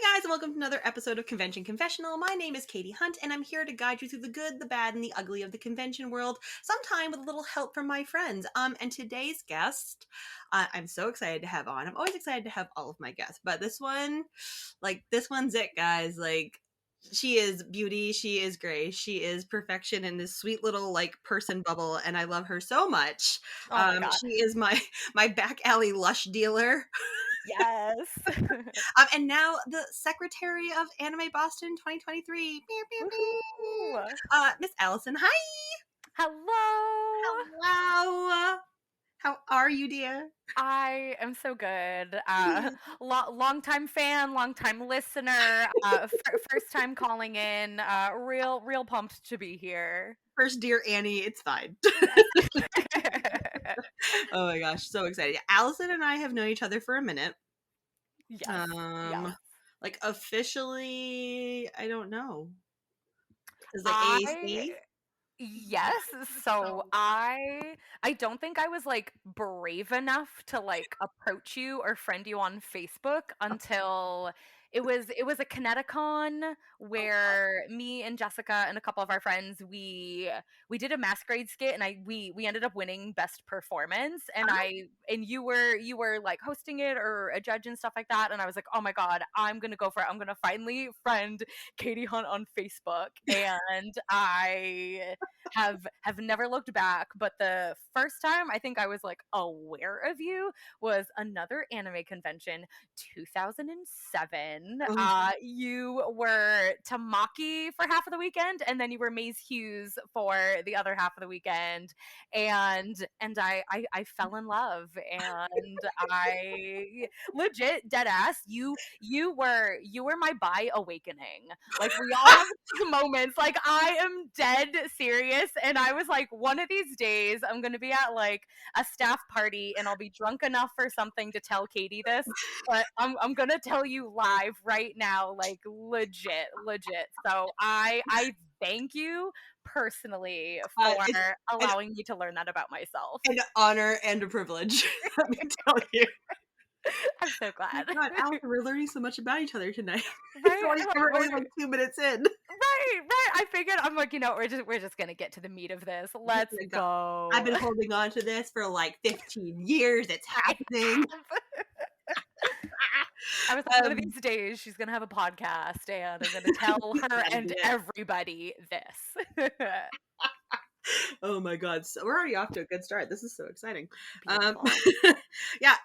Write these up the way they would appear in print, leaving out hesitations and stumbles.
Hey guys, and welcome to another episode of Convention Confessional. My name is Katy Hunt, and I'm here to guide you through the good, the bad, and the ugly of the convention world, sometime with a little help from my friends. And today's guest, I'm so excited to have on. I'm always excited to have all of my guests, but this one's it, guys. She is beauty, she is grace, she is perfection in this sweet little person bubble, and I love her so much. Oh my God. She is my back alley Lush dealer. Yes. And now the Secretary of Anime Boston 2023. Pew, pew, pew. Woohoo. Miss Allison, hi. Hello. Hello. How are you, dear? I am so good. Long time fan, long time listener. First time calling in. Real pumped to be here. First, dear Annie, it's fine. Yes. Oh my gosh, so excited. Allison and I have known each other for a minute. Yes. Yes. Officially, I don't know. It's like I AAC. Yes. So I don't think I was brave enough to approach you or friend you on Facebook until it was a Kineticon where me and Jessica and a couple of our friends we did a masquerade skit and we ended up winning best performance and you were like hosting it or a judge and stuff like that, and I was like, oh my God, I'm gonna go for it. I'm gonna finally friend Katy Hunt on Facebook, and I have never looked back. But the first time I think I was aware of you was another anime convention, 2007. You were Tamaki for half of the weekend, and then you were Maze Hughes for the other half of the weekend, and I fell in love, and I legit dead ass you were my bi awakening. Like, we all have these moments. Like, I am dead serious, and I was like, one of these days I'm gonna be at a staff party and I'll be drunk enough for something to tell Katy this, but I'm gonna tell you live right now, like legit. So I thank you personally for It's allowing me to learn that about myself. an honor and a privilege. Let me tell you. I'm so Oh my glad. God, Allison, we're learning so much about each other tonight. Right? We're only 2 minutes in. Right. I figured, I'm like, we're just gonna get to the meat of this. Let's I've go. been holding on to this for 15 years. It's I happening. have. I was like, one of Um, these days she's gonna have a podcast and I'm gonna tell her and everybody this. oh my God. So we're already off to a good start. This is so exciting. Um, Beautiful. yeah.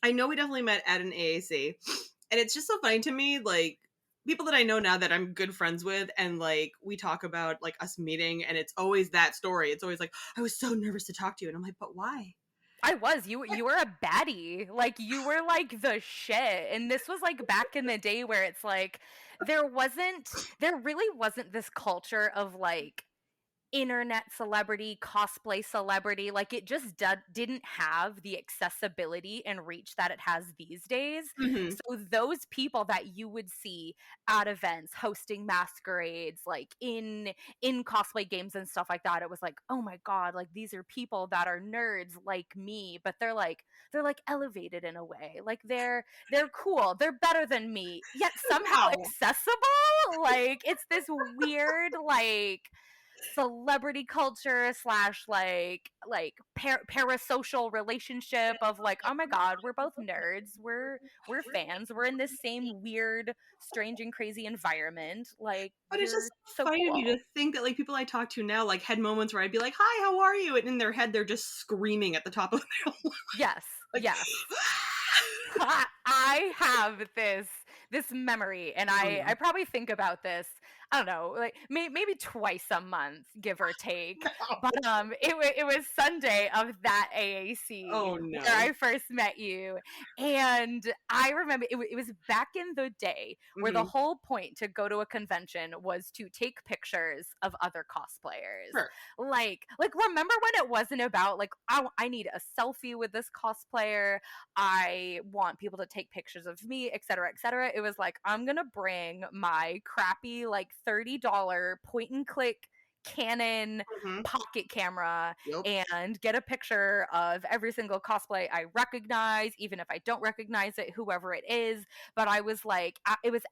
I know we definitely met at an AAC, and it's just so funny to me, people that I know now that I'm good friends with, and we talk about us meeting, and it's always that story. It's always I was so nervous to talk to you, and I'm like, but why? You were a baddie. Like, you were the shit. And this was back in the day where it's there really wasn't this culture of internet celebrity, cosplay celebrity. Like, it just didn't have the accessibility and reach that it has these days. Mm-hmm. So those people that you would see at events hosting masquerades, in cosplay games and stuff like that, it was like, oh my God, like, these are people that are nerds like me, but they're elevated in a way. Like, they're cool, they're better than me, yet somehow Wow. accessible. Like, it's this weird celebrity culture slash parasocial relationship of oh my God, we're both nerds, we're fans, we're in this same weird, strange and crazy environment. Like, But it's you're just so funny to me to cool. think that people I talk to now had moments where I'd be like, "Hi, how are you?" And in their head, they're just screaming at the top of their lungs, Yes, like, yes. I have this memory, and oh I no, probably think about this, I don't know, maybe twice a month, give or take. no. But it was Sunday of that AAC Oh where no. I first met you, and I remember it was back in the day where the Hmm. whole point to go to a convention was to take pictures of other cosplayers. Sure. Remember when it wasn't about I need a selfie with this cosplayer, I want people to take pictures of me, et cetera, et cetera. It was like, I'm gonna bring my crappy $30 point and click Canon Mhm. pocket camera Yep. and get a picture of every single cosplay I recognize, even if I don't recognize it, whoever it is. But I was like, it was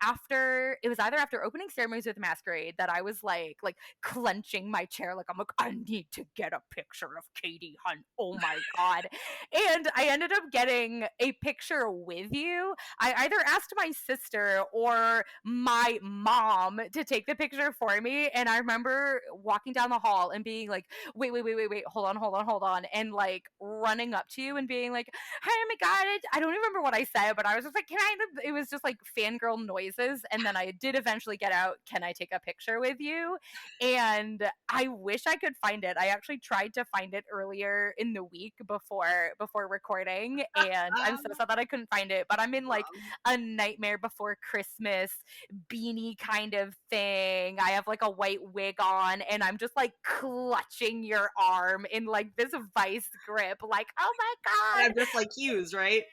either after opening ceremonies with Masquerade that I was like clenching my chair, like I'm like, I need to get a picture of Katy Hunt. Oh my god! And I ended up getting a picture with you. I either asked my sister or my mom to take the picture for me. And I remember walking down the hall and being like, wait, hold on. And like running up to you and being like, hey, oh my God. I don't even remember what I said, but I was just like, it was just like fangirl noises. And then I did eventually get out, can I take a picture with you? And I wish I could find it. I actually tried to find it earlier in the week before recording, and I'm so sad that I couldn't find it. But I'm in like Um, a Nightmare Before Christmas beanie kind of thing. I have like a white wig on, and I'm just like clutching your arm in like this vice grip, like, oh and my I'm god, just like Hughes, right?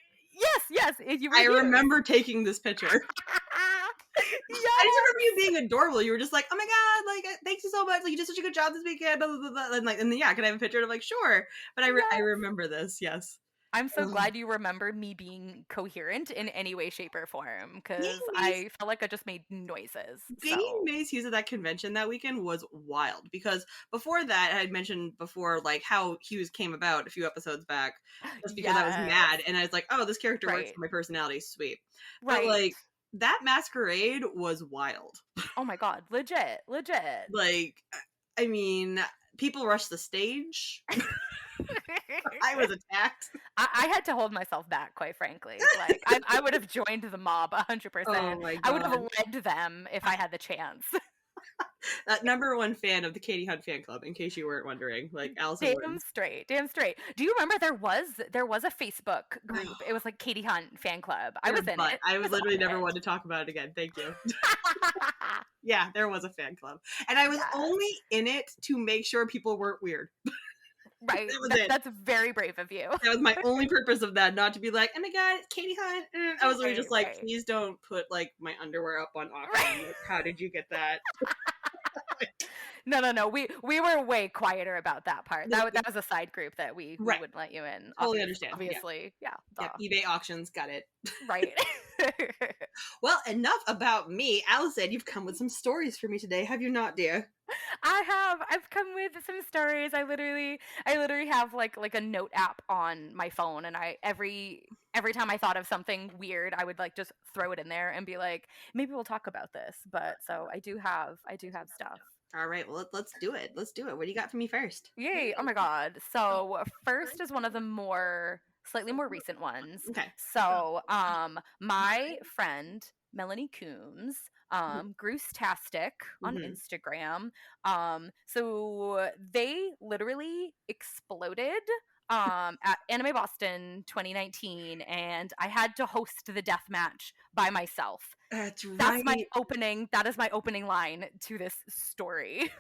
yes, you were I used. remember taking this picture. I just remember you Yes, being adorable. You were just like, "Oh my god, like, thank you so much. Like, you did such a good job this weekend." Blah blah blah. Blah. And like, and then yeah, can I have a picture? And I'm like, "Sure." But I yes. remember this. Yes. I'm so Ugh. glad you remember me being coherent in any way, shape, or form because Being Mace, I felt like I just made noises. being So, Mace Hughes at that convention that weekend was wild because before that, I had mentioned before like how Hughes came about a few episodes back, just because I was yes, mad and I was like, "Oh, this character works right, for my personality, sweet." But right. like that masquerade was wild. Oh my god, legit, legit. Like, I mean, people rushed the stage. I was attacked. I had to hold myself back, quite frankly. Like, I would have joined the mob Oh 100%. my I would have god. led them if I had the chance. Number one fan of the Katy Hunt fan club, in case you weren't wondering, like Allison Damn wins. straight, damn straight. Do you remember there was a Facebook group? It was like Katy Hunt fan club. I Your was in butt. it. I I would was literally on never it. want to talk about it again. Thank you. Yeah, there was a fan club. And I was Yes. only in it to make sure people weren't weird. Right. That was it. That's very brave of you. That was my only purpose of that, not to be like, oh my god, it's Katy Hunt. I was literally Right, just like, right. please don't put like my underwear up on auction. Right. Like, how did you get that? No. We were way quieter about that part. No, That was a side group that we right. wouldn't let you in. Totally understand. Yeah. Obviously. Yeah, Yep. duh. eBay auctions. Got it. Right. Well, enough about me. Allison, you've come with some stories for me today, have you not, dear? I've come with some stories. I literally have like a note app on my phone, and I every time I thought of something weird, I would like just throw it in there and be like, maybe we'll talk about this. But so I do have stuff. All right, well, let's do it. Let's do it. What do you got for me first? Yay! Oh my god. So first is one of the slightly more recent ones. Okay. So my friend Melanie Coombs, Tastic on Mm-hmm. Instagram. So they literally exploded at Anime Boston 2019, and I had to host the death match by myself. That's right. That is my opening line to this story.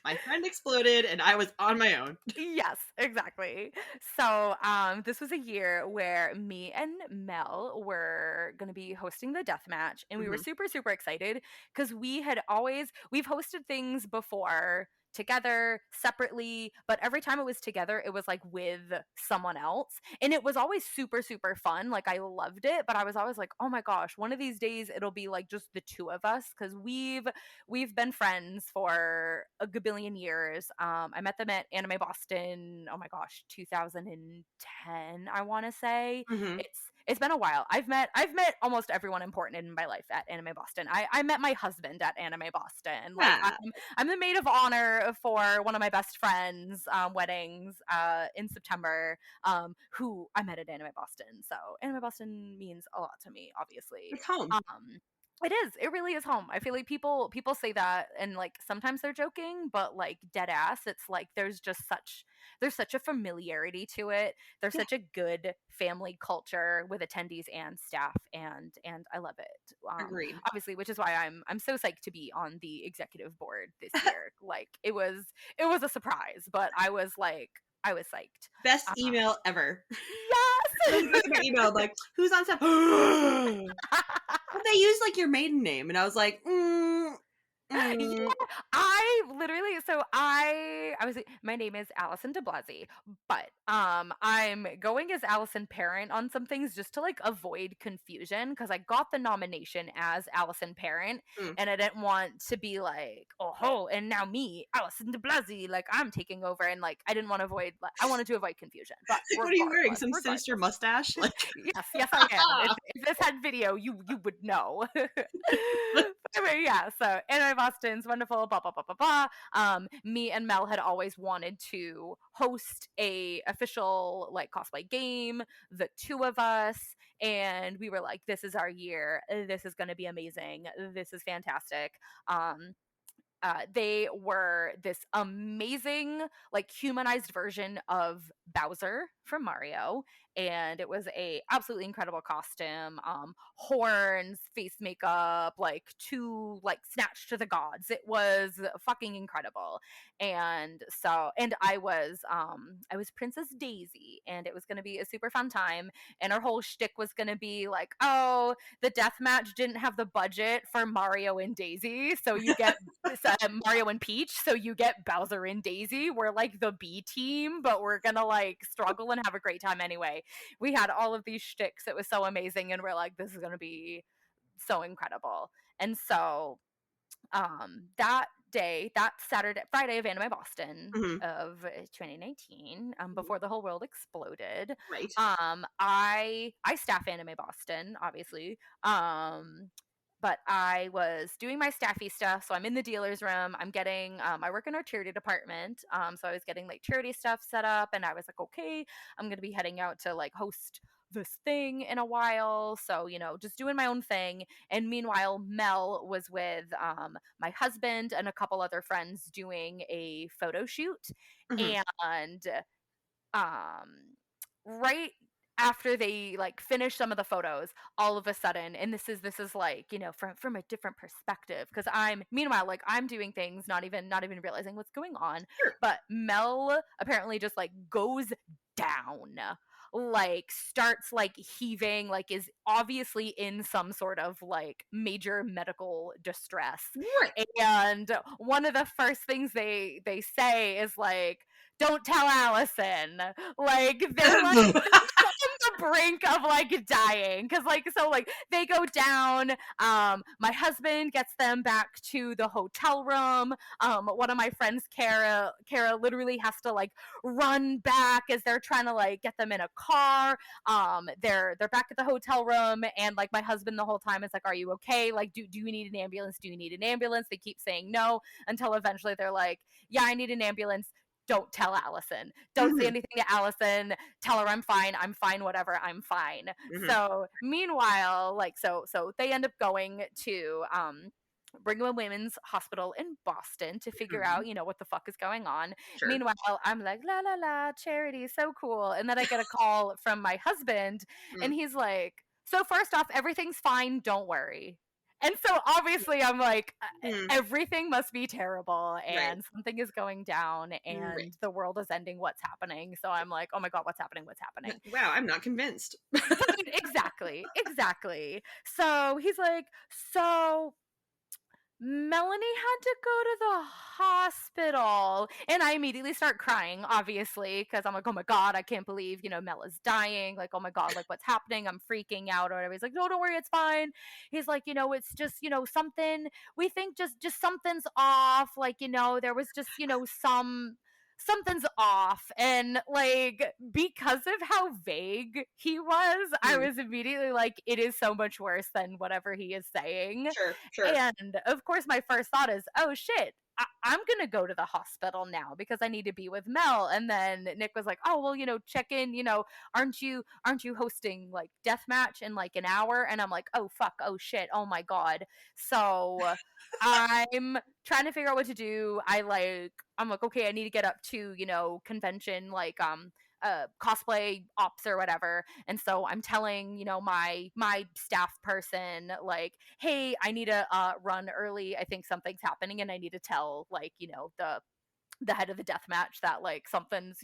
My friend exploded, and I was on my own. Yes, exactly. So, this was a year where me and Mel were going to be hosting the death match, and we were Hmm. super, super excited because we've hosted things before together, separately, but every time it was together, it was like with someone else. And it was always super, super fun. Like, I loved it, but I was always like, oh my gosh, one of these days it'll be like just the two of us because we've been friends for a gabillion years. I met them at Anime Boston. Oh my gosh, 2010. I want to say Hmm. it's been a while. I've met almost everyone important in my life at Anime Boston. I met my husband at Anime Boston. Like Yeah. I'm the maid of honor for one of my best friends' weddings in September. Who I met at Anime Boston. So Anime Boston means a lot to me, obviously. It's home. Um, it is. It really is home. I feel like people say that and like sometimes they're joking, but like dead ass, it's like there's such a familiarity to it. There's Yeah. such a good family culture with attendees and staff, and I love it. Agreed. Obviously, which is why I'm so psyched to be on the executive board this year. Like it was a surprise, but I was psyched. Best email ever. Yes. Someone goes to my email like, "Who's on staff?" Well, they used like your maiden name, and I was like, Yeah, Mm. I literally so I was my name is Allison DeBlasi, but I'm going as Allison Parent on some things just to like avoid confusion because I got the nomination as Allison Parent Mm. and I didn't want to be like, oh ho, and now me, Allison DeBlasi, like I'm taking over and like I didn't want to avoid like I wanted to avoid confusion. But What are you wearing? regardless, Some sinister regardless. mustache? Like, Yes, yes, I am. If this had video, you would know. But anyway, yeah. So anime Boston's wonderful. Blah blah blah blah blah. Me and Mel had always wanted to host a official like cosplay game, the two of us, and we were like, "This is our year. This is going to be amazing. This is fantastic." Um, they were this amazing, like humanized version of Bowser from Mario, and it was a absolutely incredible costume. Horns, face makeup, like two like snatched to the gods. It was fucking incredible. And so, and I was Princess Daisy, and it was going to be a super fun time. And our whole shtick was going to be like, oh, the death match didn't have the budget for Mario and Daisy, so you get Mario and Peach, so you get Bowser and Daisy. We're like the B team, but we're gonna like struggle and have a great time anyway. We had all of these shticks. It was so amazing, and we're like, this is gonna be so incredible. And so that day, that Saturday, Friday of Anime Boston mhm. of 2019, Mhm. before the whole world exploded, Right. I staff Anime Boston, obviously. But I was doing my staffy stuff, so I'm in the dealer's room. I'm getting, I work in our charity department, so I was getting like charity stuff set up, and I was like, okay, I'm gonna be heading out to like host this thing in a while, so just doing my own thing. And meanwhile, Mel was with my husband and a couple other friends doing a photo shoot. Mhm. And um, right after they like finish some of the photos, all of a sudden, and this is like from a different perspective because I'm meanwhile like I'm doing things not even realizing what's going on, Sure. but Mel apparently just like goes down, like starts like heaving, like is obviously in some sort of like major medical distress. Right. And one of the first things they say is like, don't tell Allison. Like they're like on the brink of like dying because like so like they go down. My husband gets them back to the hotel room. One of my friends, Kara literally has to like run back as they're trying to like get them in a car. They're back at the hotel room, and like my husband the whole time is like, are you okay? Like do you need an ambulance? Do you need an ambulance? They keep saying no until eventually they're like, yeah, I need an ambulance. Don't tell Allison. Don't say Mhm. anything to Allison. Tell her I'm fine. I'm fine. Whatever. I'm fine. Mhm. So meanwhile, like so they end up going to Brigham and Women's Hospital in Boston to figure Mhm. out, what the fuck is going on. Sure. Meanwhile, I'm like, la la la, charity, so cool. And then I get a call from my husband, Mm. and he's like, so first off, everything's fine, don't worry. And so obviously I'm like, Mm. everything must be terrible Right. and something is going down Right. and the world is ending. What's happening? So I'm like, oh my God, what's happening? What's happening? Wow, I'm not convinced. Exactly, exactly. So he's like, so Melanie had to go to the hospital. And I immediately start crying, obviously, because I'm like, oh my God, I can't believe, Mel is dying. Like, oh my God, like what's happening? I'm freaking out or whatever. He's like, no, don't worry, it's fine. He's like, it's just, something we think just something's off. Like, there was just, something's off. And like because of how vague he was, I Mm. was immediately like, it is so much worse than whatever he is saying. Sure, sure. And of course, my first thought is, oh shit, I'm gonna go to the hospital now because I need to be with Mel. And then Nick was like, oh well, check in. Aren't you hosting like deathmatch in like an hour? And I'm like, oh fuck, oh shit, oh my god. So I'm trying to figure out what to do. I'm like, okay, I need to get up to convention like cosplay ops or whatever. And so I'm telling my staff person like, hey, I need to run early, I think something's happening, and I need to tell like the the head of the death match that like something's,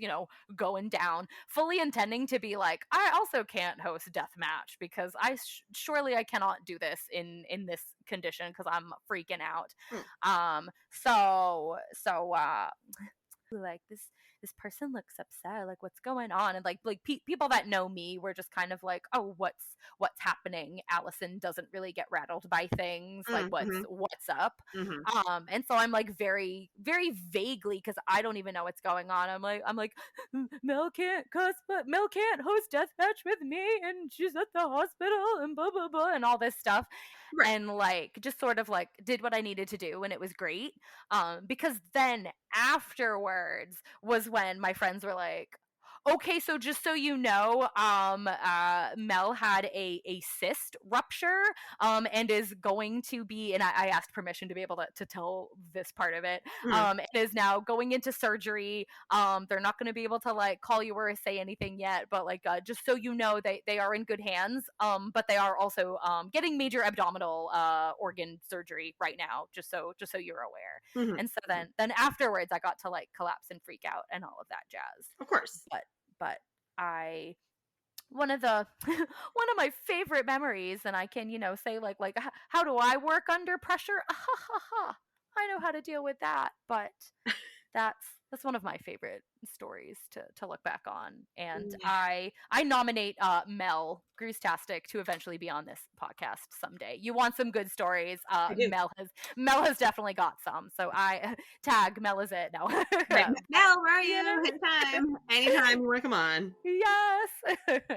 going down, fully intending to be like, I also can't host death match because surely I cannot do this in this condition because I'm freaking out. Mm, So like this person looks upset, like what's going on, and like people that know me were just kind of like, oh, what's happening, Allison doesn't really get rattled by things, like mm, what's mhm, what's up. mhm, And so I'm like very very vaguely, because I don't even know what's going on, I'm like Mel can't host deathmatch with me, and she's at the hospital and blah blah blah and all this stuff, right. and like just sort of like did what I needed to do, and it was great. Because then afterwards was when my friends were like, okay, so just so you know, Mel had a cyst rupture, and is going to be, and I asked permission to be able to tell this part of it, Mhm, and is now going into surgery. They're not going to be able to like call you or say anything yet, but like, just so you know, they are in good hands. But they are also getting major abdominal organ surgery right now, just so you're aware. mhm, And so mhm. then afterwards I got to like collapse and freak out and all of that jazz. Of course. But I one of the one of my favorite memories, and I can, say like, how do I work under pressure? I know how to deal with that. But that's one of my favorite stories to look back on, and Yeah, I nominate Mel Gruestastic to eventually be on this podcast someday. You want some good stories? I do. Mel has definitely got some, so I tag Mel is it. No. Right. Mel, where are Yeah. you? Anytime. Anytime you wanna come on. Yes.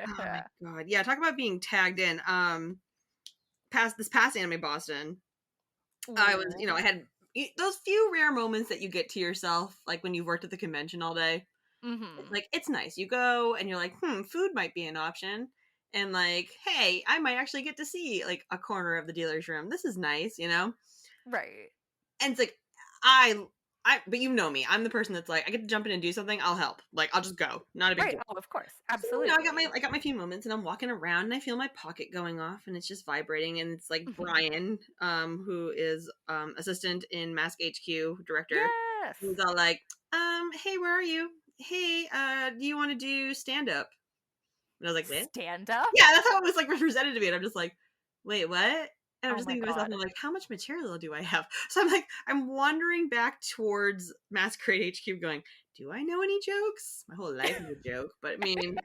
Oh my god. Yeah, talk about being tagged in. Past Anime Boston, I was, Ooh. I had those few rare moments that you get to yourself, like when you've worked at the convention all day. It's Mhm. like, it's nice. You go and you're like, food might be an option. And like, hey, I might actually get to see like a corner of the dealer's room. This is nice. Right. And it's like, I, but you know me. I'm the person that's like, I get to jump in and do something. I'll help. Like, I'll just go. Not a big Right. deal. Oh, of course. So, I got my Absolutely. I got my few moments and I'm walking around and I feel my pocket going off and it's just vibrating and it's like Mhm. Brian, who is assistant in Mask HQ director. Yes. He's all like, hey, where are you? Hey, do you want to do stand up? And I was like, what? Stand up. Yeah, that's how it was like represented to me. And I'm just like, wait, what? And I'm Oh just my thinking to myself, god. I'm like, how much material do I have? So I'm like, I'm wandering back towards Masquerade HQ going, do I know any jokes? My whole life is a joke, but I mean,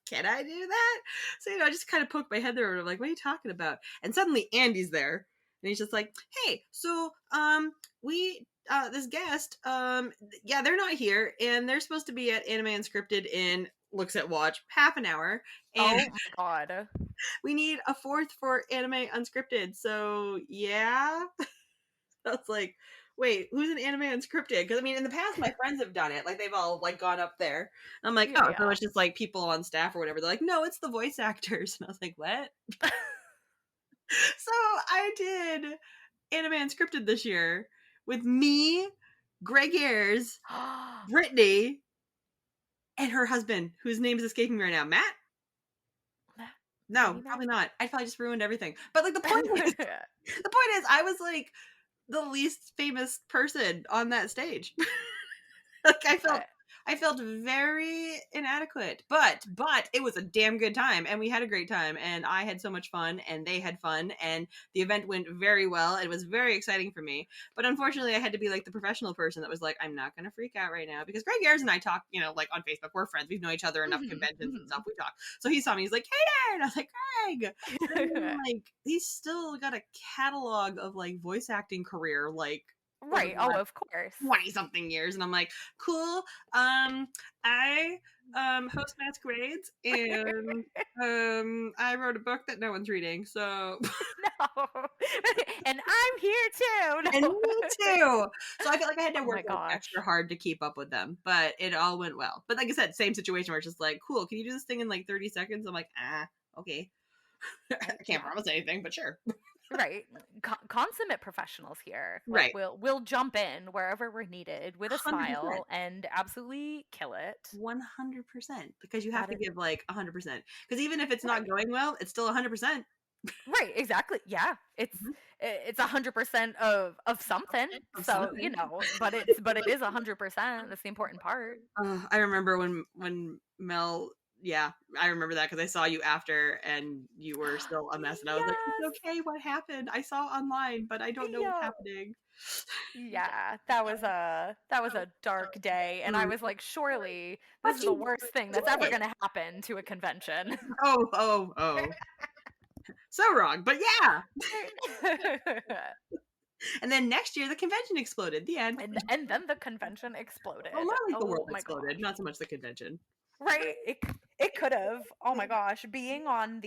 can I do that? So, I just kind of poked my head there and I'm like, what are you talking about? And suddenly Andy's there. And he's just like, hey, so we this guest, yeah, they're not here and they're supposed to be at Anime Unscripted in looks at watch half an hour. And Oh my god. we need a fourth for Anime Unscripted. So yeah. I was like, wait, who's an Anime Unscripted? Because I mean, in the past, my friends have done it. Like they've all like gone up there. And I'm like, Yeah, oh, so yeah. it's just like people on staff or whatever. They're like, no, it's the voice actors. And I was like, what? So I did Anime Unscripted this year with me, Greg Ayers, Brittany, and her husband, whose name is escaping me right now. Matt? No, Maybe Matt. probably not. I probably just ruined everything. But like the point is, I was like the least famous person on that stage. Like But I felt very inadequate, but it was a damn good time and we had a great time and I had so much fun and they had fun and the event went very well. It was very exciting for me, but unfortunately I had to be like the professional person that was like, I'm not going to freak out right now because Greg Ayers and I talk, like on Facebook, we're friends, we've known each other enough mhm, conventions and stuff, mhm. we talk. So he saw me, he's like, hey there, and I was like, Greg. And then, like he's still got a catalog of like voice acting career like over Right. the Oh, last of course. 20 something years and I'm like, cool. I host masquerades and I wrote a book that no one's reading. So No. And I'm here too. and No. me too. So I felt like I had to Oh work my like extra gosh. hard to keep up with them, but it all went well. But like I said, same situation where it's just like, cool, can you do this thing in like 30 seconds? I'm like, okay. I can't Yeah. promise anything, but sure. Right. Consummate professionals here. Like Right. we'll jump in wherever we're needed with a 100%. smile and absolutely kill it. 100% because you have That to is give like 100%. Because even if it's not right. going well, it's still 100%. Right, exactly. Yeah. Mhm. It's 100% of something. Of So, something. but it is 100%. That's the important part. I remember when Mel yeah, I remember that because I saw you after and you were still a mess, and I was like, "It's Yes. okay, what happened? I saw online, but I don't know what's Yeah. happening." Yeah, that was a dark day, and I Mm. was like, "Surely this But is the you worst thing did that's ever it! gonna happen to a convention." Oh, oh, oh. So wrong, but yeah! And then next year, the convention exploded, the end. And then the convention Well, exploded. more like the Oh world my exploded, gosh. not so much the convention. Right? It could have. Oh my gosh, being on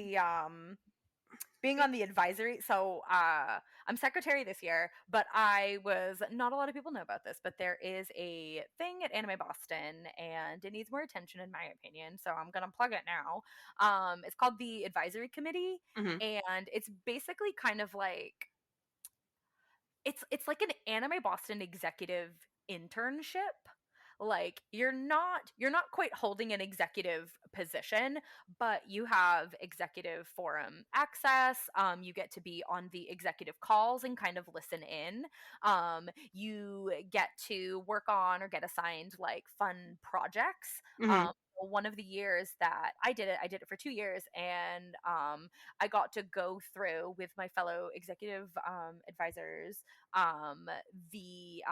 the advisory, so I'm secretary this year, but I was not a lot of people know about this, but there is a thing at Anime Boston and it needs more attention in my opinion, so I'm gonna plug it now. It's called the advisory committee, Mhm, and it's basically kind of like it's like an Anime Boston executive internship. Like you're not quite holding an executive position, but you have executive forum access. You get to be on the executive calls and kind of listen in. You get to work on or get assigned like fun projects. mhm, One of the years that I did it for 2 years, and I got to go through with my fellow executive advisors um the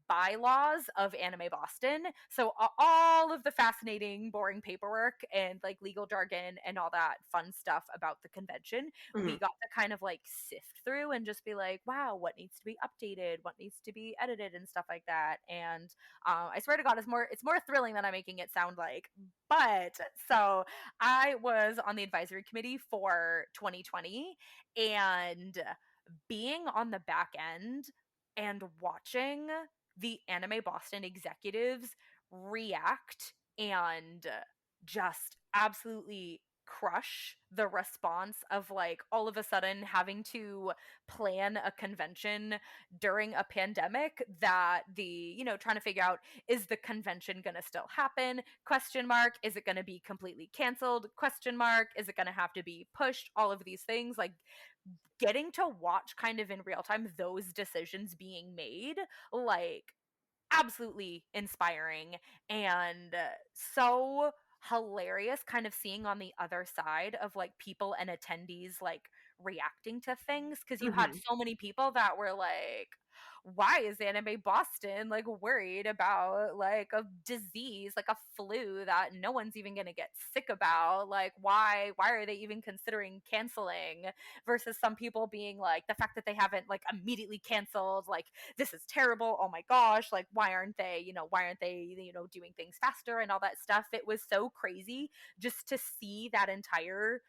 bylaws of Anime Boston. So all of the fascinating boring paperwork and like legal jargon and all that fun stuff about the convention, mhm. we got to kind of like sift through and just be like, wow, what needs to be updated, what needs to be edited and stuff like that. And I swear to god, it's more thrilling than I'm making it sound like. But so I was on the advisory committee for 2020, and being on the back end and watching the Anime Boston executives react and just absolutely crush the response of like all of a sudden having to plan a convention during a pandemic, that trying to figure out, is the convention going to still happen, question mark, is it going to be completely canceled, question mark, is it going to have to be pushed, all of these things, like getting to watch kind of in real time those decisions being made, like absolutely inspiring, and so hilarious kind of seeing on the other side of like people and attendees like reacting to things, because you had Mhm. so many people that were like, why is Anime Boston like worried about like a disease like a flu that no one's even going to get sick about, like why are they even considering canceling, versus some people being like, the fact that they haven't like immediately canceled, like this is terrible, oh my gosh, like why aren't they doing things faster and all that stuff. It was so crazy just to see that entire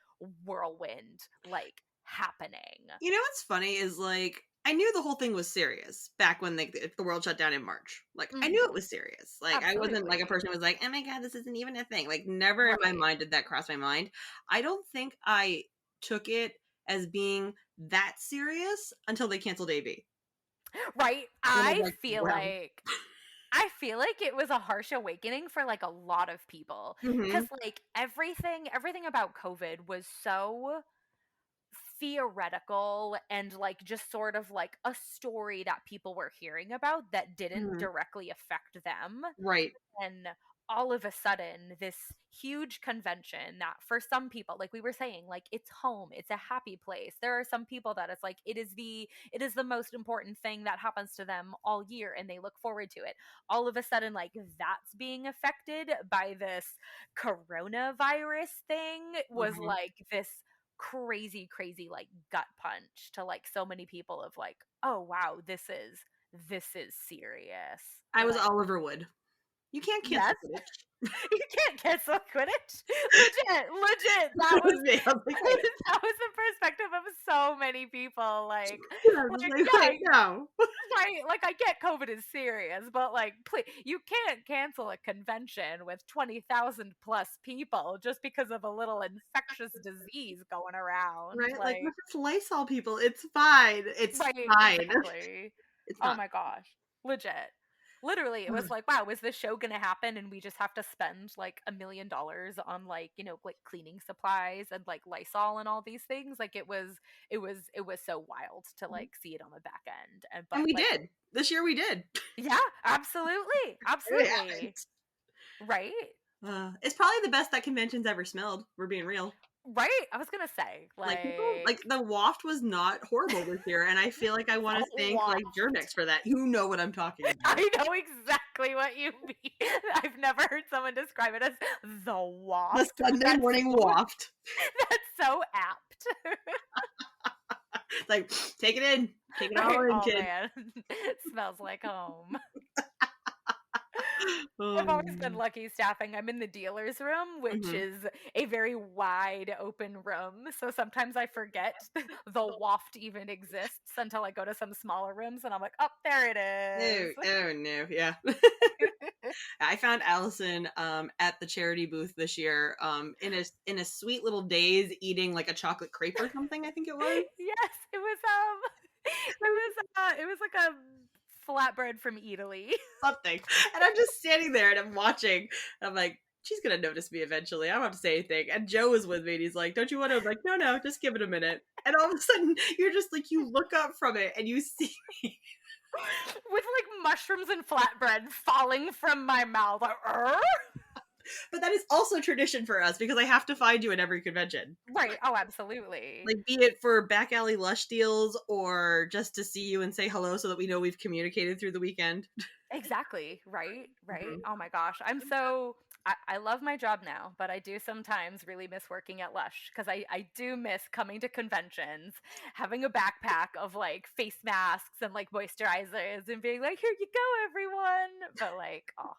whirlwind like happening. You know what's funny is, like, I knew the whole thing was serious back when, like, the world shut down in March. Like, I knew it Hmm. was serious. Like, I wasn't like a Absolutely. person who was like, "Oh my god, this isn't even a thing." Like, never in my Right. mind did that cross my mind. I don't think I took it as being that serious until they canceled AB. Right. And I was like, "Well." I feel like it was a harsh awakening for like a lot of people, cuz Mhm, like everything about COVID was so theoretical and like just sort of like a story that people were hearing about that didn't mhm. directly affect them. Right. And all of a sudden this huge convention that for some people, like we were saying, like it's home, it's a happy place, there are some people that it's like it is the most important thing that happens to them all year and they look forward to it. All of a sudden, like that's being affected by this coronavirus thing was Mhm. like this crazy like gut punch to like so many people of like, oh wow, this is serious. I was Like, Oliver Wood. You can't cancel yes. Quidditch. You can't cancel Quidditch. Legit. That That was was me. I was like, "Wait." that was the perspective of so many people. Yeah, I was Like like, yeah, "Wait, no." right. Like I get COVID is serious, but like, please, you can't cancel a convention with 20,000 plus people just because of a little infectious disease going around. Right? Like, we're Like, just Lysol people. It's fine. It's right, fine. exactly. It's Oh not. my gosh, legit. Literally, it was like, wow, is this show gonna happen? And we just have to spend like $1 million on like, like cleaning supplies and like Lysol and all these things. Like it was so wild to like see it on the back end. And And but we like, did. This year we did. yeah, absolutely. It happened. Absolutely. Right? It's probably the best that convention's ever smelled. We're being real. Right? I was gonna say, Like people, like like, the waft was not horrible this year, and I feel like I want to the thank like waft. Germix for that. You know what I'm talking about. I know exactly what you mean. I've never heard someone describe it as the The waft, but Sunday morning waft. that's so apt. It's like take it in, take it Right? all in, Oh kid. man, smells like home. I've Oh, always been lucky staffing. I'm in the dealer's room, which mhm. is a very wide open room. So sometimes I forget the waft even exists until I go to some smaller rooms and I'm like, oh, there Oh, it oh no, yeah. is. I found Allison at the charity booth this year in a sweet little daze eating like a chocolate crepe or something, I think it was. Yes, it was it was like a flatbread from Italy. Something. And I'm just standing there and I'm watching. And I'm like, she's gonna notice me eventually. I don't have to say anything. And Joe was with me and he's like, don't you want to? I'm like, no, no, just give it a minute. And all of a sudden you're just like you look up from it and you see me. With like mushrooms and flatbread falling from my mouth. Like, "Arr?" But that is also tradition for us because I have to find you at every convention. Right. Oh, absolutely. Like be it for back alley Lush deals or just to see you and say hello so that we know we've communicated through the weekend. Exactly. Right. Right. Mhm. Oh my gosh. I love my job now, but I do sometimes really miss working at Lush because I do miss coming to conventions, having a backpack of like face masks and like moisturizers and being like, here you go, everyone. But like, oh,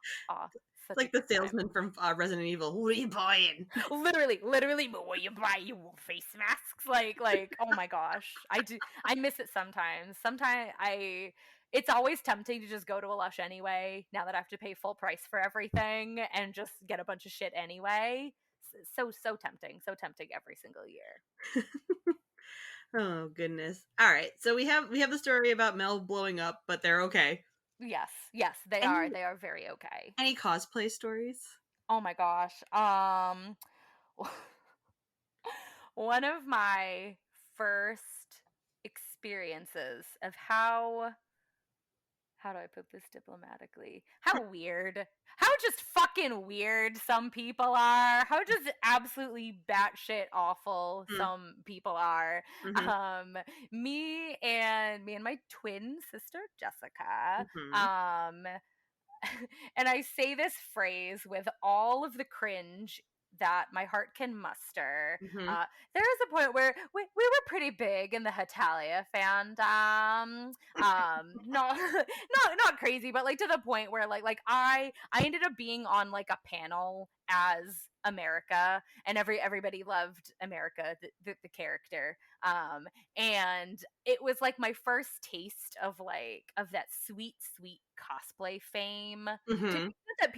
It's such a like the good time. salesman from Resident Evil. What are you buying? Literally, but what you buy, you want face masks? Like, oh my gosh, I miss it sometimes. Sometimes it's always tempting to just go to a Lush anyway. Now that I have to pay full price for everything and just get a bunch of shit anyway, so tempting, so tempting every single year. Oh goodness. All right. So we have the story about Mel blowing up, but they're okay. Yes, yes, they are. Any They are very okay. any cosplay stories? Oh my gosh. One of my first experiences of how do I put this diplomatically? How just fucking weird some people are. How just absolutely batshit awful Mm, some people are. mhm, Um, me and my twin sister Jessica. mhm, Um, and I say this phrase with all of the cringe that my heart can muster. mhm. There is a point where we were pretty big in the Hatalia fandom. Not not crazy, but like to the point where I ended up being on like a panel as America, and everybody loved America, the character. And it was like my first taste of that sweet cosplay fame, to the Mhm. extent that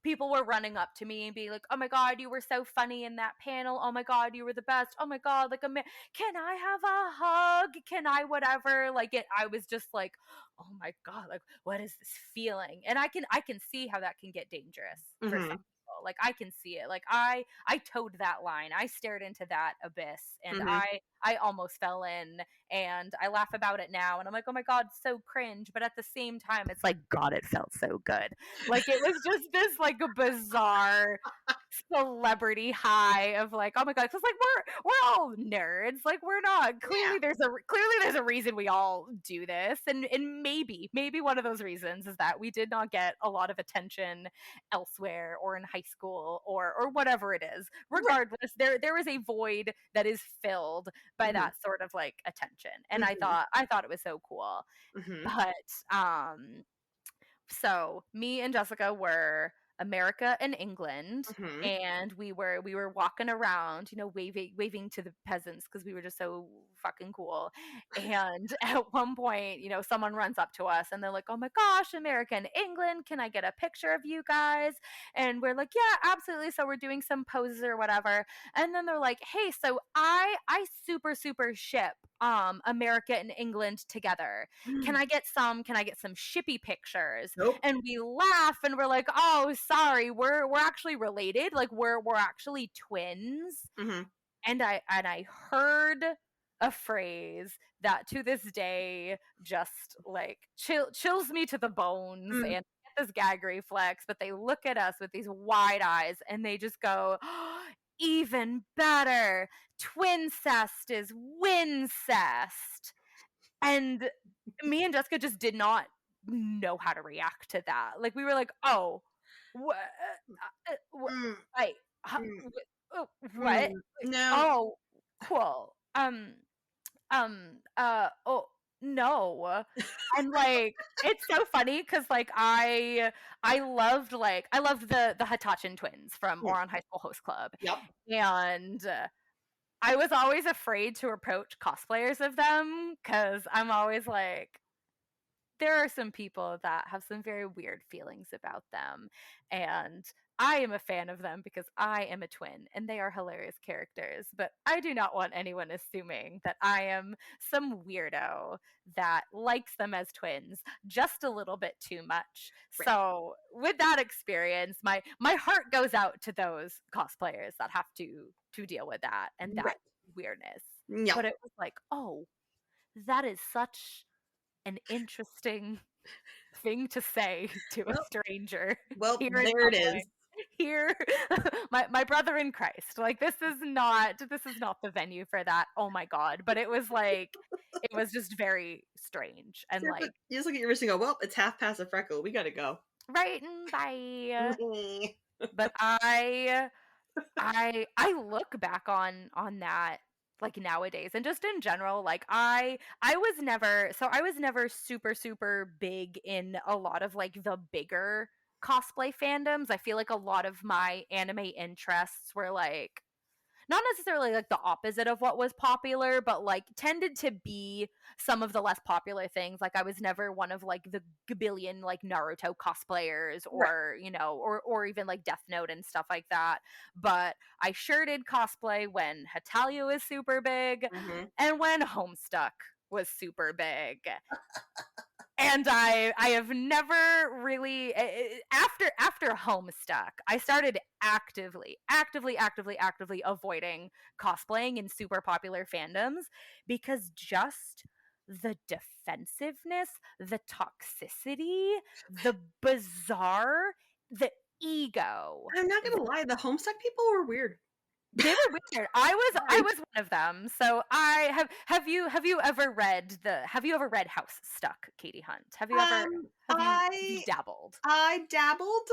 people were running up to me and being like, oh my god, you were so funny in that panel, oh my god, you were the best, oh my god, like can I have a hug, can I whatever, I was just like, oh my god, like what is this feeling? And I can see how that can get dangerous for some Mhm. people. Like I can see it. Like I towed that line. I stared into that abyss, and Mhm. I almost fell in, and I laugh about it now, and I'm like, oh my god, so cringe. But at the same time, it's like, god, it felt so good. Like it was just this like a bizarre celebrity high of like, oh my god, because like we're all nerds. Like we're not, Yeah. clearly there's a reason we all do this, and maybe one of those reasons is that we did not get a lot of attention elsewhere or in high school or whatever it is. Right. Regardless, there is a void that is filled by Mhm. that sort of like attention, and Mhm. I thought it was so cool. Mhm. But so me and Jessica were America and England, Mhm. and we were walking around, waving to the peasants because we were just so fucking cool. And at one point, someone runs up to us and they're like, "Oh my gosh, America and England, can I get a picture of you guys?" And we're like, "Yeah, absolutely." So we're doing some poses or whatever. And then they're like, "Hey, so I super super ship America and England together. Can I get some shippy pictures?" Nope. And we laugh and we're like, "Oh, sorry, we're actually related. Like we're actually twins." Mhm. And I heard a phrase that to this day just like chills me to the bones, Mm. and I get this gag reflex, but they look at us with these wide eyes and they just go, "Oh, even better. Twincest is wincest." And me and Jessica just did not know how to react to that. Like we were like, "Oh, what? Mm. Wait, huh, Mm. what? Mm. No. Oh, cool. Oh, no." And like it's so funny because like I loved the Hitachin twins from Mm. Oron High School Host Club, Yep. and I was always afraid to approach cosplayers of them because I'm always like, there are some people that have some very weird feelings about them. And I am a fan of them because I am a twin and they are hilarious characters. But I do not want anyone assuming that I am some weirdo that likes them as twins just a little bit too much. Right. So with that experience, my heart goes out to those cosplayers that have to deal with that and that Right. weirdness. Yep. But it was like, oh, that is such an interesting thing to say to a Well, stranger well, here in there it public. is. Here, my brother in Christ. Like this is not the venue for that. Oh my god! But it was like it was just very strange and Yeah, but like you just look at your wrist and go, "Well, it's half past a freckle. We gotta go." right and bye. Mhm. But I look back on that like nowadays and just in general, like I was never super super big in a lot of like the bigger cosplay fandoms. I feel like a lot of my anime interests were like not necessarily like the opposite of what was popular, but like tended to be some of the less popular things. Like I was never one of like the gabillion like Naruto cosplayers Right. or even like Death Note and stuff like that. But I sure did cosplay when Hetalia was super big Mhm. and when Homestuck was super big. And I have never really after Homestuck, I started actively avoiding cosplaying in super popular fandoms because just the defensiveness, the toxicity, the bizarre, the ego. I'm not gonna lie, the Homestuck people were weird. They were weird. I Sorry. was one of them. So I have you ever read House Stuck, Katie Hunt? Have you I dabbled? I dabbled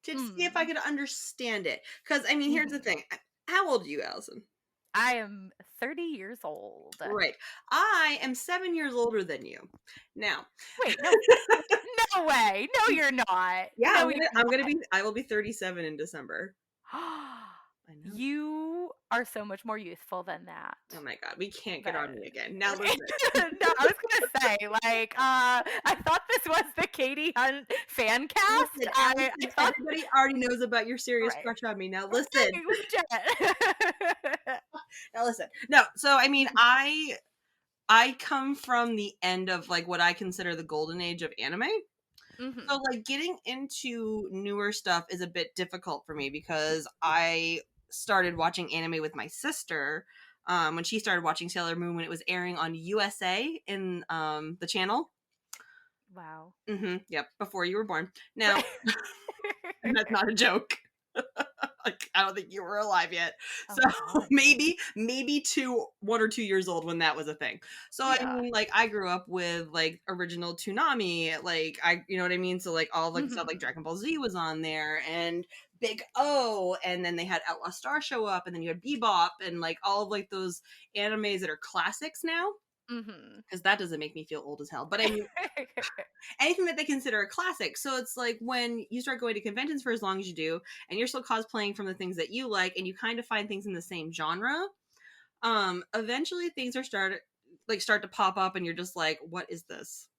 to see if I Mm. could understand it. Because I mean, here's the Mhm. thing. How old are you, Allison? I am 30 years old. Right. I am 7 years older than you. Now, Wait, no, no way. No, you're not. yeah, No, you're I will be 37 in December. not. I know. You are so much more youthful than that. Oh my god, we can't get on But me again. Now listen. no, I was gonna say, like, I thought this was the Katie Hunt fan cast. Listen, I Allison, thought everybody already knows about your serious right. crush on me. Now Okay, listen. legit. Now listen. No, so I mean, I come from the end of like what I consider the golden age of anime. So Mhm. like getting into newer stuff is a bit difficult for me because I started watching anime with my sister when she started watching Sailor Moon when it was airing on USA in the channel. Wow. Yep, before you were born. Now, and that's not a joke. Like, I don't think you were alive yet. Oh So my god. maybe 1 or 2 years old when that was a thing. So I Yeah. mean, like I grew up with like original Toonami, like you know what I mean. So like all of like stuff like Mhm. Dragon Ball Z was on there, and Big O, and then they had Outlaw Star show up, and then you had Bebop, and like all of like those animes that are classics now. Mhm. because that doesn't make me feel old as hell. But I mean, anything that they consider a classic. So it's like when you start going to conventions for as long as you do, and you're still cosplaying from the things that you like, and you kind of find things in the same genre, eventually things start to pop up, and you're just like, what is this?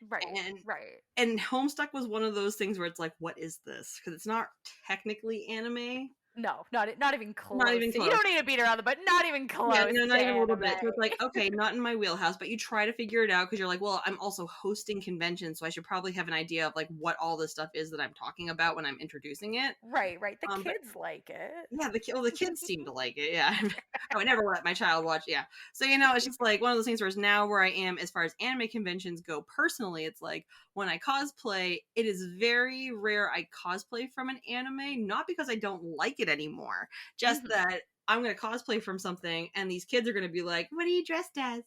Right, And right. Homestuck was one of those things where it's like, what is this? Because it's not technically anime. No, not even Not close even to, you close. don't need to beat around the bush, not even Yeah, close no, to not even a little anime. bit. So it's like, okay, not in my wheelhouse, but you try to figure it out because you're like, well, I'm also hosting conventions, so I should probably have an idea of like what all this stuff is that I'm talking about when I'm introducing it. Right, right, the But kids like it. yeah, the kids seem to like it. Yeah, I would never let my child watch. Yeah, so it's just like one of those things where it's now where I am as far as anime conventions go. Personally, it's like when I cosplay, it is very rare I cosplay from an anime, not because I don't like it anymore, just Mhm. that I'm going to cosplay from something, and these kids are going to be like, "What are you dressed as?"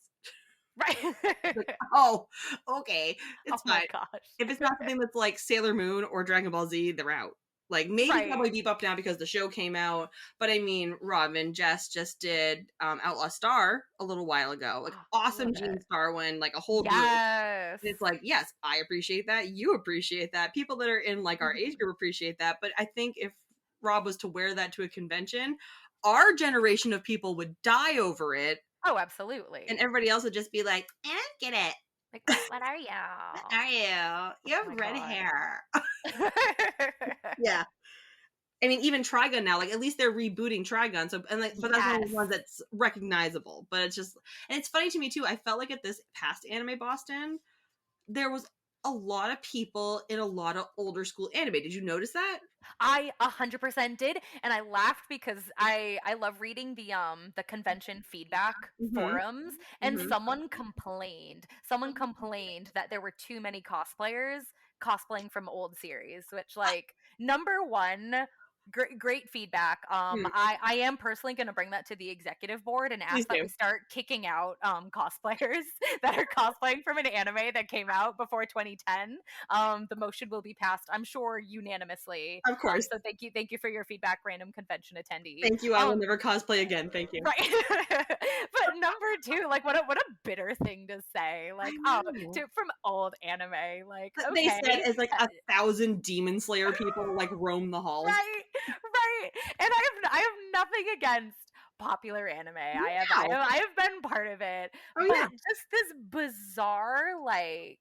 Like, Right. oh, okay, Oh it's my fine. gosh. If it's not something that's like Sailor Moon or Dragon Ball Z, they're out. Like maybe Right. Cowboy Bebop now because the show came out, but I mean, Robin Jess just did Outlaw Star a little while ago. Like Oh, awesome love Gene it. Starwin, like a whole group. Yes. And it's like, yes, I appreciate that. You appreciate that. People that are in like our age Mhm. group appreciate that. But I think if Rob was to wear that to a convention, our generation of people would die over it, Oh, and absolutely. everybody else would just be like, I don't get it. Like, what are you?" What Oh are you? You have my red god. hair. Yeah. I mean, even Trigun now, like at least they're rebooting Trigun. So and like, but that's one of the Yes. ones that's recognizable. But it's just, and it's funny to me too. I felt like at this past Anime Boston, there was a lot of people in a lot of older school anime. Did you notice that? I 100% did, and I laughed because I love reading the convention feedback Mm-hmm. forums, and Mm-hmm. someone complained that there were too many cosplayers cosplaying from old series, which, like, number 1, great feedback. I am personally going to bring that to the executive board and Please ask that do. we start kicking out cosplayers that are cosplaying from an anime that came out before 2010. The motion will be passed, I'm sure, unanimously. Of course. So thank you for your feedback, random convention attendee. Thank you. I will never cosplay again. Thank you. Right. But number two, like, what a bitter thing to say. I Like, oh, know. from old anime. Like, But they said okay, as like 1,000 Demon Slayer people like roam the halls. right, right. And I have nothing against popular anime. Wow. I have been part of it, Oh but yeah. just this bizarre, like,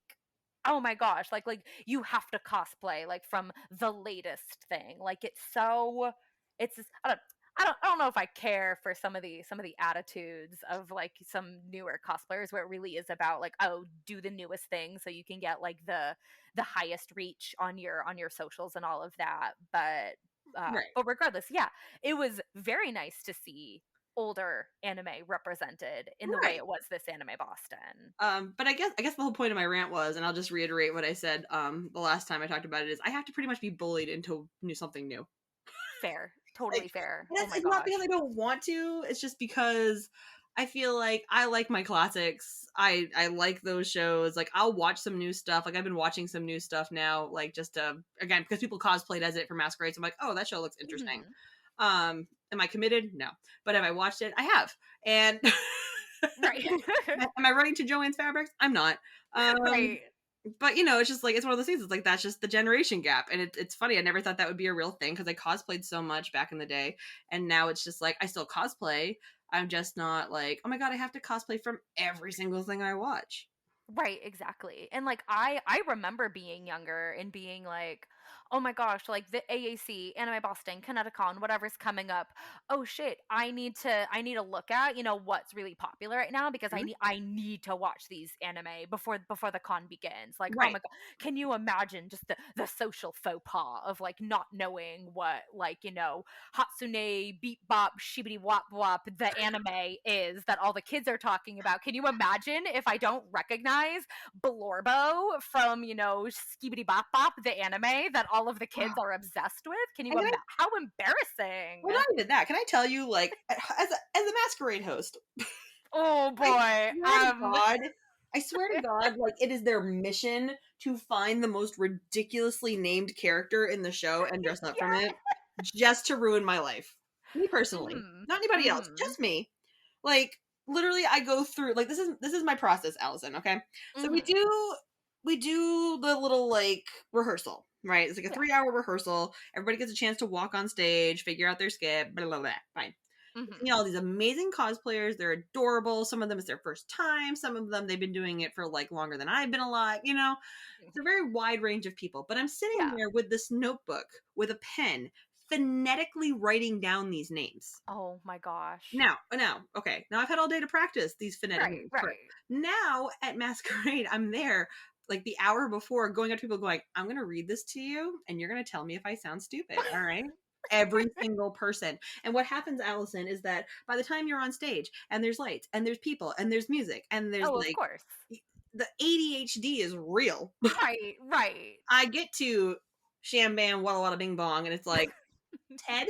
oh my gosh, like you have to cosplay like from the latest thing. Like, it's so, it's just, I don't know if I care for some of the attitudes of like some newer cosplayers where it really is about like, oh, do the newest thing so you can get like the highest reach on your socials and all of that. Right. But regardless, yeah, it was very nice to see older anime represented in the way Right. it was this Anime Boston. But I guess the whole point of my rant was, and I'll just reiterate what I said the last time I talked about it, is I have to pretty much be bullied into something new. Fair, Like, totally fair. and Oh my it's not because I gosh. don't want to. It's just because I feel like I like my classics. I like those shows. Like I'll watch some new stuff. Like I've been watching some new stuff now. Like just again because people cosplayed as it for masquerades. I'm like, oh, that show looks interesting. Mhm. Am I committed? No. But have I watched it? I have. And Right. am I running to Joanne's Fabrics? I'm not. Um, Right. but it's just like it's one of those things. It's like that's just the generation gap, and it's funny. I never thought that would be a real thing because I cosplayed so much back in the day, and now it's just like I still cosplay. I'm just not like, oh my god, I have to cosplay from every single thing I watch. Right, exactly. And like I remember being younger and being like, "Oh my gosh, like the AAC, Anime Boston, Kineticon, whatever's coming up. Oh shit, I need to look at, what's really popular right now because Mhm. I need to watch these anime before the con begins." Like, oh Right. my god, can you imagine just the social faux pas of like not knowing what, like, Hatsune Beep Bop Shibbity Wop Wop the anime is that all the kids are talking about. Can you imagine if I don't recognize Blorbo from, Skibidi Bop Bop the anime that all of the kids are obsessed with? Can you And imagine? How embarrassing. well, not even that. Can I tell you, like, as a masquerade host, Oh I boy. swear to God, I swear to God, like it is their mission to find the most ridiculously named character in the show and dress up from it, Yeah. just to ruin my life. Me personally, Mhm. not anybody else, Mhm. just me. Like, literally I go through like this is my process, Allison, okay? So we Mhm. do we do the little like rehearsal, right? It's like a Yeah. 3-hour rehearsal. Everybody gets a chance to walk on stage, figure out their skit, blah blah blah. Fine. Mhm. You know, all these amazing cosplayers. They're adorable. Some of them it's their first time. Some of them they've been doing it for like longer than I've been alive. You know, Mhm. it's a very wide range of people. But I'm sitting Yeah. there with this notebook with a pen, phonetically writing down these names. Oh my gosh. Now, okay. Now I've had all day to practice these phonetic Right, names. Correct. right. Now at masquerade, I'm there like the hour before going up to people going, I'm gonna read this to you and you're gonna tell me if I sound stupid. All right. Every single person. And what happens, Allison, is that by the time you're on stage and there's lights and there's people and there's music and there's Oh, of like course. the ADHD is real. Right, right. I get to Sham Bam Walla Walla Bing Bong and it's like, Ted,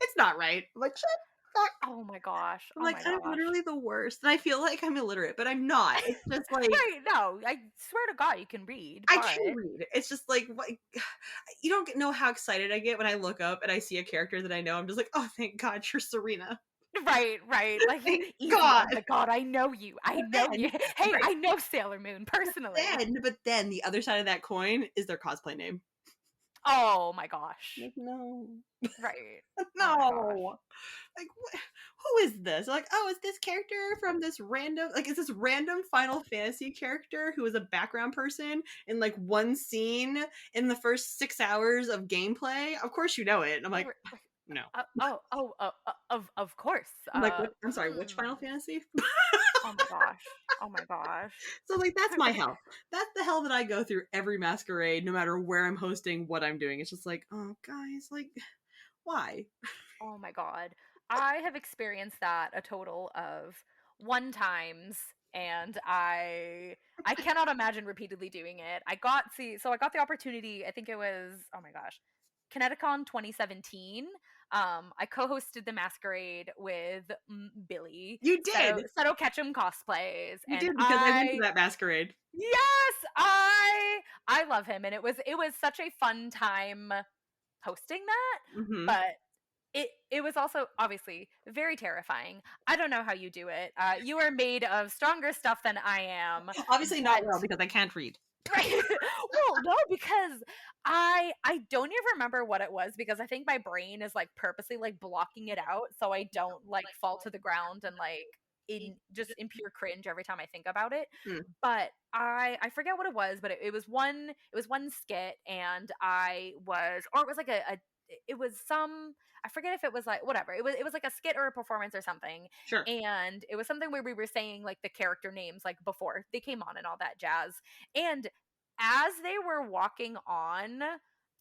it's not right. I'm like, shut the fuck. Oh my gosh. I'm Oh like, my I'm gosh. literally the worst, and I feel like I'm illiterate, but I'm not. It's just like Right, no, I swear to God you can read, I but can read. It's just like what you don't know how excited I get when I look up and I see a character that I know. I'm just like, oh, thank God you're Serena. right, right, like, Thank easy, God. oh my God, I know you, I But know then, you. Hey, right, I know Sailor Moon personally. but then the other side of that coin is their cosplay name. Oh my gosh. Like, no, Right. Oh my gosh. no. Like, who is this? Like, oh, it's this character from this random, like, it's this random Final Fantasy character who is a background person in like one scene in the first 6 hours of gameplay. Of course, you know it. And I'm like, R r no. of course, I'm like, what? I'm sorry, which Final Fantasy? oh my gosh. Oh my gosh. So, like, that's my hell. That's the hell that I go through every masquerade, no matter where I'm hosting, what I'm doing. It's just like, oh, guys, like, why? Oh my god. I have experienced that a total of 1 times, and I cannot imagine repeatedly doing it. I got the opportunity, I think it was, oh my gosh, Kineticon 2017. I co-hosted the masquerade with Billy, You did. Seto Ketchum cosplays, You and did because I went to that masquerade. yes, I love him, and it was such a fun time hosting that, Hmm. but it was also obviously very terrifying. I don't know how you do it. You are made of stronger stuff than I am, Obviously not but well because I can't read. right. Well, no, because I don't even remember what it was because I think my brain is like purposely like blocking it out so I don't like fall to the ground and like in pure cringe every time I think about it. Mm, But I forget what it was, but it was one skit, and I was, or it was like a it was some, I forget if it was like whatever, it was like a skit or a performance or something, sure. and it was something where we were saying like the character names like before they came on and all that jazz. And as they were walking on,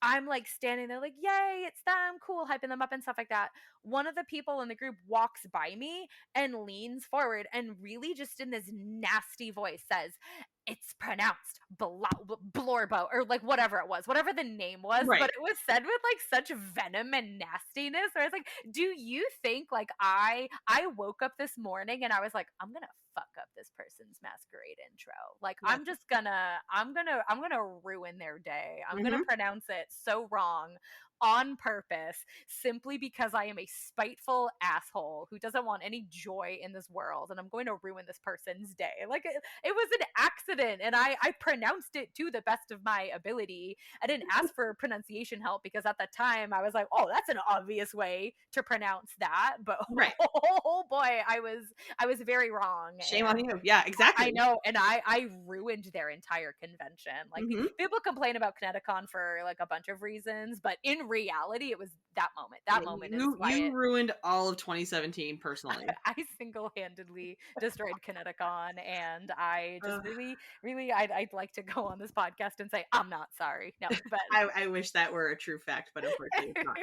I'm like standing there like, yay, it's them, cool, hyping them up and stuff like that. One of the people in the group walks by me and leans forward and really just in this nasty voice says, it's pronounced Blorbo, or like whatever it was, whatever the name was, Right. but it was said with like such venom and nastiness. Where I was like, do you think like I woke up this morning and I was like, I'm gonna fuck up this person's masquerade intro. Like Yes. I'm gonna ruin their day. I'm gonna Hmm. pronounce it so wrong on purpose simply because I am a spiteful asshole who doesn't want any joy in this world, and I'm going to ruin this person's day. Like it was an accident, and I pronounced it to the best of my ability. I didn't ask for pronunciation help because at the time I was like, oh, that's an obvious way to pronounce that. But Right. oh boy, I was very wrong, Shame on and you. Yeah, I exactly. know, and I ruined their entire convention. Like Hmm. people complain about Kineticon for like a bunch of reasons, but in reality, it was that moment. That Yeah, moment is why you ruined all of 2017 personally. I single-handedly destroyed Kineticon, and I just Ugh. really, really, I'd like to go on this podcast and say I'm not sorry. No, but I wish that were a true fact, but unfortunately it's not.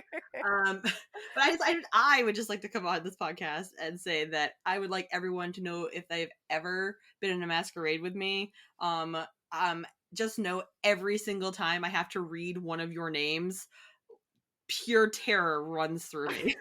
But I would just like to come on this podcast and say that I would like everyone to know if they've ever been in a masquerade with me. Um, um, just know every single time I have to read one of your names, pure terror runs through me.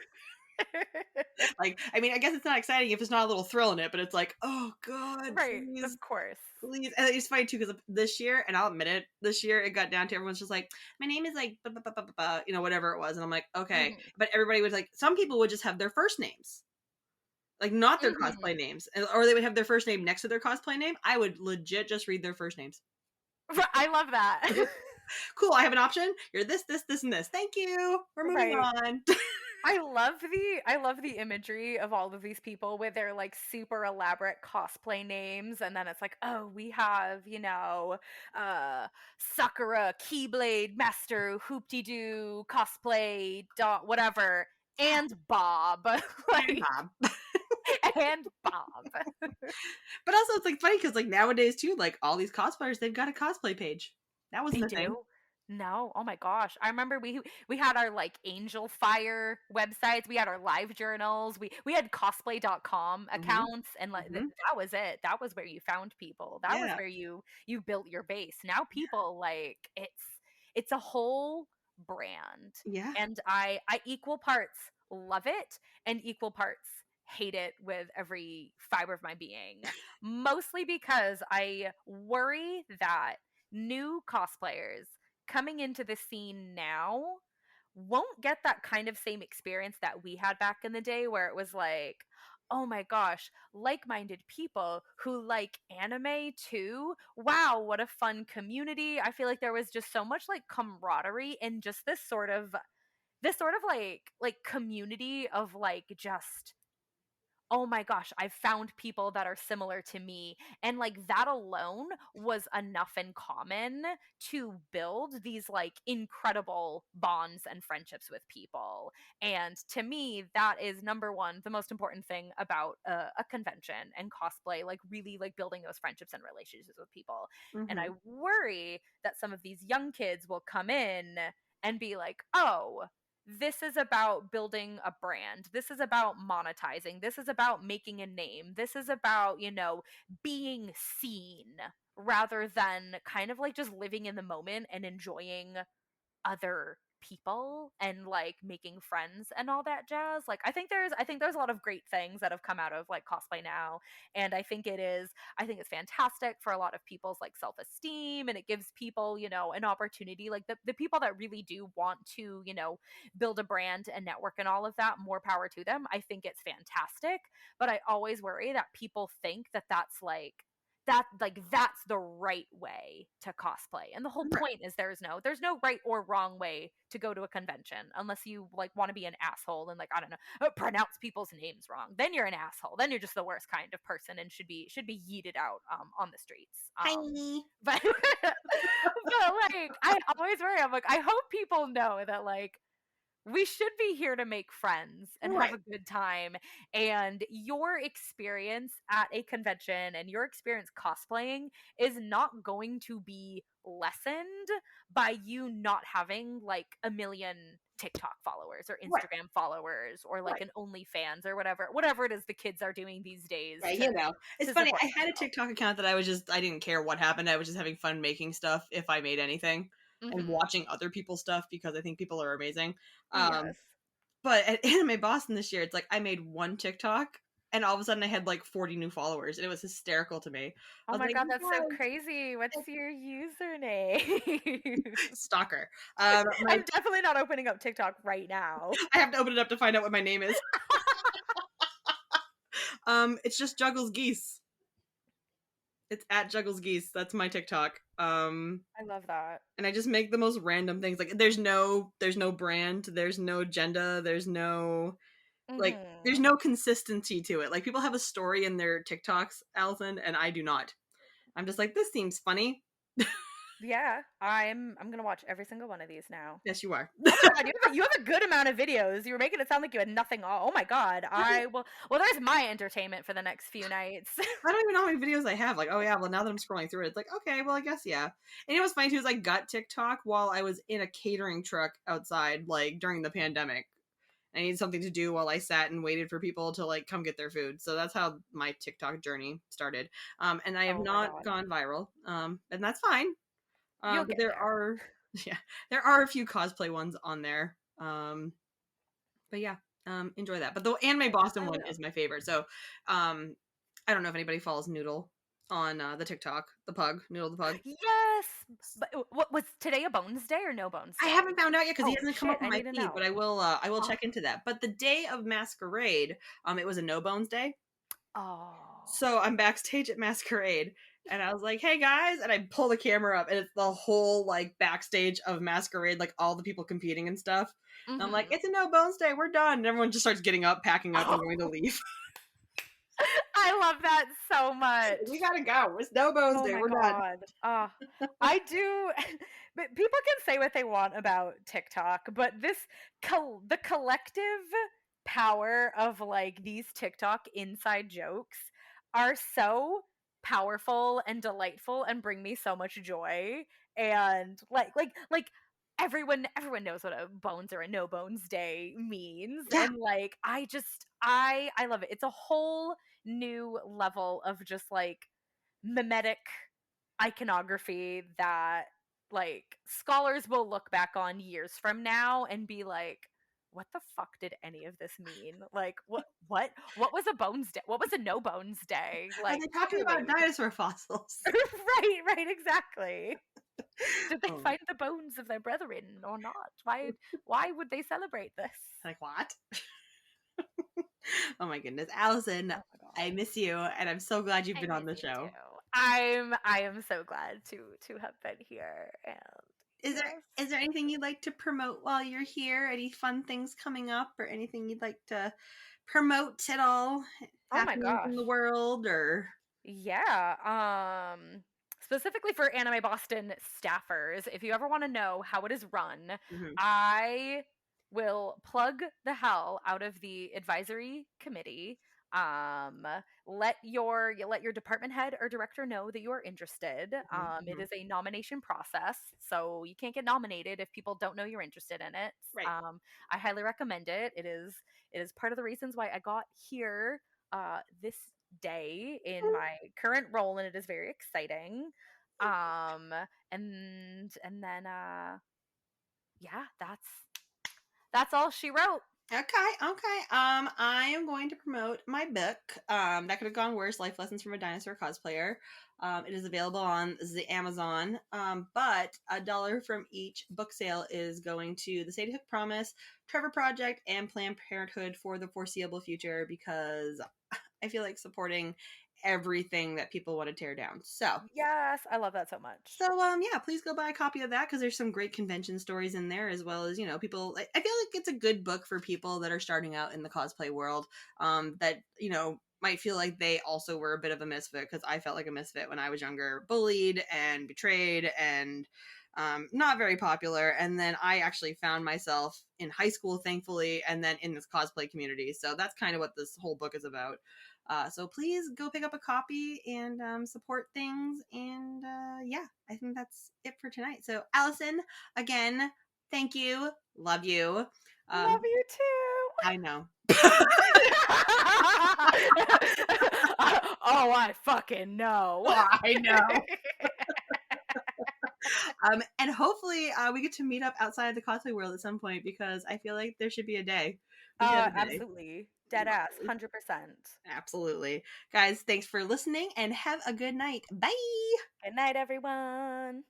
Like, I mean, I guess it's not exciting if there's not a little thrill in it, but it's like, oh God, right, please, of course. please. And it's funny too because this year, and I'll admit it, this year it got down to everyone's just like, my name is like, whatever it was, and I'm like, okay, Mhm. but everybody was like, some people would just have their first names. Like, not their Mhm. cosplay names, or they would have their first name next to their cosplay name. I would legit just read their first names. I love that. Cool, I have an option. You're this, this, this, and this. Thank you. We're moving Right. on. I love the imagery of all of these people with their, like, super elaborate cosplay names, and then it's like, "Oh, we have, Sakura, Keyblade Master, Hoop-de-Doo, Cosplay, whatever, Yeah, and Bob." and Like, Bob. and Bob. But also, it's like funny because like nowadays too, like all these cosplayers, they've got a cosplay page. That They wasn't a thing. do? No. Oh my gosh. I remember we had our, like, Angel Fire websites, we had our live journals, we had cosplay.com Hmm. accounts, and, like, Hmm. that was it. That was where you found people. That was Yeah, where you built your base. Now people, like, it's a whole brand, yeah. and I equal parts love it and equal parts hate it with every fiber of my being. Mostly because I worry that new cosplayers coming into the scene now won't get that kind of same experience that we had back in the day where it was like, oh my gosh, like-minded people who like anime too. Wow, what a fun community. I feel like there was just so much, like, camaraderie and just this sort of like community of, like, just, oh my gosh, I've found people that are similar to me. And, like, that alone was enough in common to build these, like, incredible bonds and friendships with people. And to me, that is number one, the most important thing about a convention and cosplay, like, really, like, building those friendships and relationships with people. And I Hmm. worry that some of these young kids will come in and be like, oh, this is about building a brand. This is about monetizing. This is about making a name. This is about, being seen rather than kind of like just living in the moment and enjoying other people and, like, making friends and all that jazz. Like, I think there's a lot of great things that have come out of, like, cosplay now, and I think it's fantastic for a lot of people's, like, self-esteem, and it gives people, an opportunity, like, the people that really do want to, build a brand and network and all of that, more power to them. I think it's fantastic, but I always worry that people think that that's the right way to cosplay. And the whole Right. point is there's no right or wrong way to go to a convention unless you, like, want to be an asshole and, like, I don't know, pronounce people's names wrong. Then you're an asshole. Then you're just the worst kind of person and should be yeeted out on the streets. Hi. But but, like, I always worry. I'm like, I hope people know that, like, we should be here to make friends and have Right. a good time. And your experience at a convention and your experience cosplaying is not going to be lessened by you not having, like, a million TikTok followers or Right. Instagram followers or, like, Right. an OnlyFans or whatever it is the kids are doing these days Right. to It's to funny. support I had a themselves. TikTok account that I didn't care what happened. I was just having fun making stuff if I made anything and Mhm. watching other people's stuff because I think people are amazing. Um, Yes. but at Anime Boston this year, it's like I made one TikTok and all of a sudden I had like 40 new followers and it was hysterical to me. I Oh was my like, god, that's so "Guys, crazy. What's your username? stalker." My I'm definitely not opening up TikTok right now. I have to open it up to find out what my name is. It's just Juggles Geese. It's at Juggles Geese. That's my TikTok. I love that. And I just make the most random things. Like there's no brand, there's no agenda, there's Mhm. no consistency to it. Like people have a story in their TikToks, Allison, and I do not. I'm just like, this seems funny. Yeah, I'm gonna watch every single one of these now. Yes, you are. Oh my god, you have a good amount of videos. You were making it sound like you had nothing on. Oh my god. Well, there's my entertainment for the next few nights. I don't even know how many videos I have. Like, oh yeah, well now that I'm scrolling through it, it's like, okay, well I guess yeah. And you know what's funny too is I got TikTok while I was in a catering truck outside, like during the pandemic. I needed something to do while I sat and waited for people to like come get their food. So that's how my TikTok journey started. And I have Oh my not god. gone viral. And that's fine. You'll But get there there. are, yeah, there are a few cosplay ones on there. But yeah, enjoy that. But the Anime I Boston I one will. is my favorite. So, um, I don't know if anybody follows Noodle. on the TikTok. The pug, Noodle the pug. Yes! But what was today, a Bones Day or no Bones I Day? haven't found out yet because he Oh, hasn't come shit, up on I my need to feed, but know. I will Oh. check into that. But the day of Masquerade, it was a no bones day. Oh. So I'm backstage at Masquerade and I was like, "Hey guys," and I pull the camera up and it's the whole like backstage of Masquerade, like all the people competing and stuff. And I'm like, Mhm. "It's a no bones day, we're done." And everyone just starts getting up, packing up, and Oh, going to leave. I love that so much. We gotta go. It's no bones Oh day. my We're done. god. I do but people can say what they want about TikTok, but the collective power of like these TikTok inside jokes are so powerful and delightful and bring me so much joy. And like everyone knows what a bones or a no bones day means, Yeah, and like I love it. It's a whole new level of just like mimetic iconography that like scholars will look back on years from now and be like, what the fuck did any of this mean? Like what was a bones day? What was a no bones day? are Like they talking about truly. dinosaur fossils? Right, exactly. Did they Oh, find the bones of their brethren or not? Why would they celebrate this? like what? Oh my goodness, Allison, Oh my I god. miss you, and I'm so glad you've I been on miss the you too. show. I am so glad to have been here, and Is there yes. is there anything you'd like to promote while you're here? Any fun things coming up, or anything you'd like to promote at all Oh my happening in the gosh. world? Or Yeah. Specifically for Anime Boston staffers, if you ever want to know how it is run, Mhm. I will plug the hell out of the advisory committee. Um, let your department head or director know that you are interested. Mhm. It Mhm. is a nomination process, so you can't get nominated if people don't know you're interested in it. Right. I highly recommend it. It is part of the reasons why I got here this day in Mm. my current role, and it is very exciting. Um, and then yeah, that's all she wrote. Okay, okay. I am going to promote my book. That could have gone worse. Life lessons from a dinosaur cosplayer. It is available on the Amazon. But $1 from each book sale is going to the Sadie Hook Promise, Trevor Project, and Planned Parenthood for the foreseeable future because I feel like supporting everything that people want to tear down. Yes, I love that so much. Yeah, please go buy a copy of that because there's some great convention stories in there, as well as people. I feel like it's a good book for people that are starting out in the cosplay world. That might feel like they also were a bit of a misfit because I felt like a misfit when I was younger, bullied and betrayed and not very popular. And then I actually found myself in high school, thankfully, and then in this cosplay community. So that's kind of what this whole book is about. So please go pick up a copy and support things. And yeah, I think that's it for tonight. So, Allison, again, thank you. Love you. Love Um, you too. I know. Oh, I fucking know. I know. And hopefully we get to meet up outside the cosplay world at some point because I feel like there should be a day. We should have a day. Absolutely. Dead ass, 100%. Absolutely. Guys, thanks for listening and have a good night. Bye. Good night, everyone.